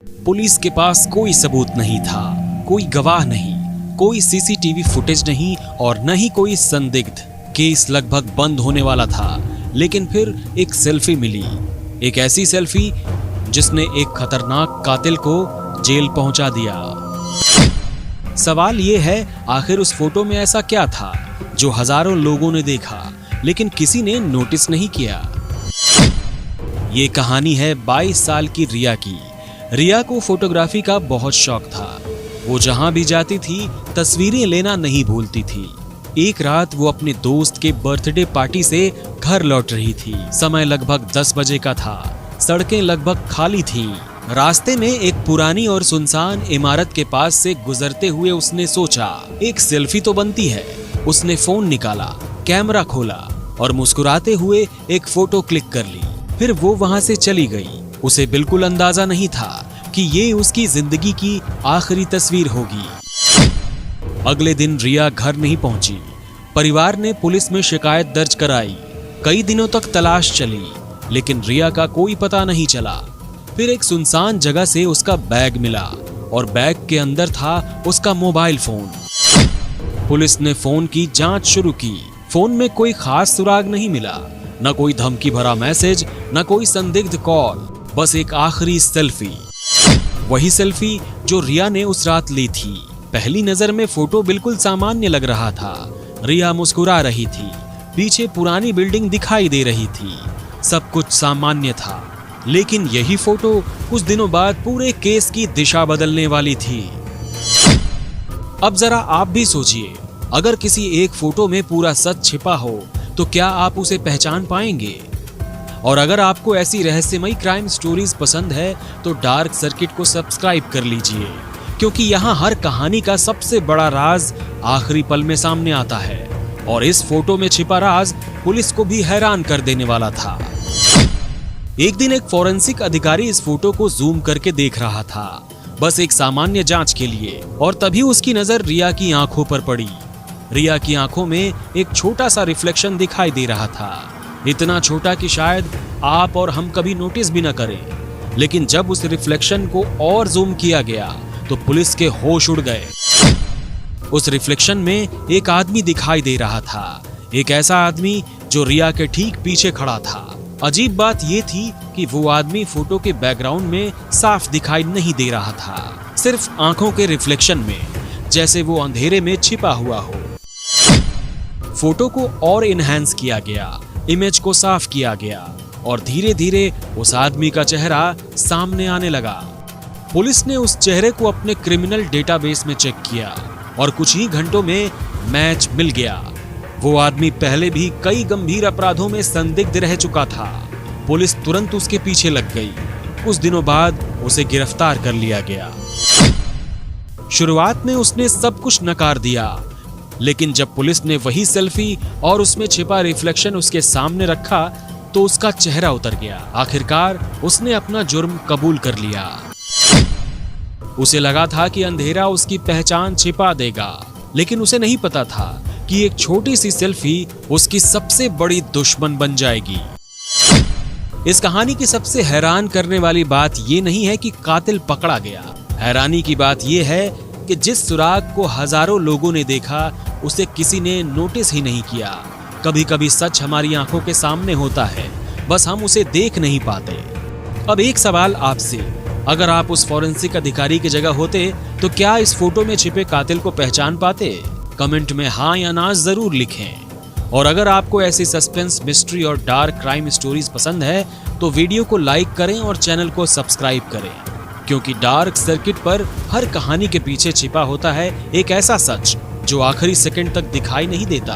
Police के पास कोई सबूत नहीं था, कोई गवाह नहीं, कोई सीसीटीवी फुटेज नहीं और न ही कोई संदिग्ध। केस लगभग बंद होने वाला था, लेकिन फिर एक सेल्फी मिली। एक ऐसी सेल्फी जिसने एक खतरनाक कातिल को जेल पहुंचा दिया। सवाल यह है, आखिर उस फोटो में ऐसा क्या था जो हजारों लोगों ने देखा लेकिन किसी ने नोटिस नहीं किया। ये कहानी है 22 साल की रिया की। रिया को फोटोग्राफी का बहुत शौक था। वो जहां भी जाती थी तस्वीरें लेना नहीं भूलती थी। एक रात वो अपने दोस्त के बर्थडे पार्टी से घर लौट रही थी। समय लगभग 10 बजे का था। सड़कें लगभग खाली थीं। रास्ते में एक पुरानी और सुनसान इमारत के पास से गुजरते हुए उसने सोचा, एक सेल्फी तो बनती है। उसने फोन निकाला, कैमरा खोला और मुस्कुराते हुए एक फोटो क्लिक कर ली। फिर वो वहां से चली गई। उसे बिल्कुल अंदाजा नहीं था कि ये उसकी जिंदगी की आखिरी तस्वीर होगी। अगले दिन रिया घर नहीं पहुंची। परिवार ने पुलिस में शिकायत दर्ज कराई। कई दिनों तक तलाश चली, लेकिन रिया का कोई पता नहीं चला। फिर एक सुनसान जगह से उसका बैग मिला और बैग के अंदर था उसका मोबाइल फोन। पुलिस ने फोन की जांच शुरू की। फोन में कोई खास सुराग नहीं मिला, न कोई धमकी भरा मैसेज, न कोई संदिग्ध कॉल, बस एक आखिरी सेल्फी। वही सेल्फी जो रिया ने उस रात ली थी। पहली नजर में फोटो बिल्कुल सामान्य लग रहा था। रिया मुस्कुरा रही थी, पीछे पुरानी बिल्डिंग दिखाई दे रही थी। सब कुछ सामान्य था, लेकिन यही फोटो कुछ दिनों बाद पूरे केस की दिशा बदलने वाली थी। अब जरा आप भी सोचिए, अगर किसी एक फोटो में पूरा सच छिपा हो तो क्या आप उसे पहचान पाएंगे? और अगर आपको ऐसी रहस्यमयी क्राइम स्टोरीज पसंद है तो डार्क सर्किट को सब्सक्राइब कर लीजिए, क्योंकि यहाँ हर कहानी का सबसे बड़ा राज आखिरी पल में सामने आता है। और इस फोटो में छिपा राज पुलिस को भी हैरान कर देने वाला था। एक दिन एक फोरेंसिक अधिकारी इस फोटो को जूम करके देख रहा था, बस एक सामान्य जांच के लिए, और तभी उसकी नजर रिया की आंखों पर पड़ी। रिया की आंखों में एक छोटा सा रिफ्लेक्शन दिखाई दे रहा था, इतना छोटा कि शायद आप और हम कभी नोटिस भी न करें। लेकिन जब उस रिफ्लेक्शन को और जूम किया गया तो पुलिस के होश उड़ गए। उस रिफ्लेक्शन में एक आदमी दिखाई दे रहा था, एक ऐसा आदमी जो रिया के ठीक पीछे खड़ा था। अजीब बात यह थी कि वो आदमी फोटो के बैकग्राउंड में साफ दिखाई नहीं दे रहा था, सिर्फ आंखों के रिफ्लेक्शन में, जैसे वो अंधेरे में छिपा हुआ हो। फोटो को और इनहैंस किया गया, इमेज को साफ किया गया और धीरे धीरे उस आदमी का चेहरा सामने आने लगा। पुलिस ने उस चेहरे को अपने क्रिमिनल डेटाबेस में चेक किया और कुछ ही घंटों में मैच मिल गया। वो आदमी पहले भी कई गंभीर अपराधों में संदिग्ध रह चुका था। पुलिस तुरंत उसके पीछे लग गई। कुछ दिनों बाद उसे गिरफ्तार कर लिया गया। शुरुआत में उसने सब कुछ नकार दिया, लेकिन जब पुलिस ने वही सेल्फी और उसमें छिपा रिफ्लेक्शन उसके सामने रखा तो उसका चेहरा उतर गया। आखिरकार उसने अपना जुर्म कबूल कर लिया। उसे लगा था कि अंधेरा उसकी पहचान छिपा देगा, लेकिन उसे नहीं पता था कि एक छोटी सी सेल्फी उसकी सबसे बड़ी दुश्मन बन जाएगी। इस कहानी की सबसे हैरान करने वाली बात यह नहीं है कि कातिल पकड़ा गया। हैरानी की बात यह है कि जिस सुराग को हजारों लोगों ने देखा उसे किसी ने नोटिस ही नहीं किया। कभी कभी सच हमारी आंखों के सामने होता है, बस हम उसे देख नहीं पाते। अब एक सवाल आपसे, अगर आप उस फोरेंसिक अधिकारी की जगह होते तो क्या इस फोटो में छिपे कातिल को पहचान पाते? कमेंट में हाँ या ना जरूर लिखें। और अगर आपको ऐसी सस्पेंस, मिस्ट्री और डार्क क्राइम स्टोरीज पसंद है तो वीडियो को लाइक करें और चैनल को सब्सक्राइब करें, क्योंकि डार्क सर्किट पर हर कहानी के पीछे छिपा होता है एक ऐसा सच जो आखिरी सेकंड तक दिखाई नहीं देता।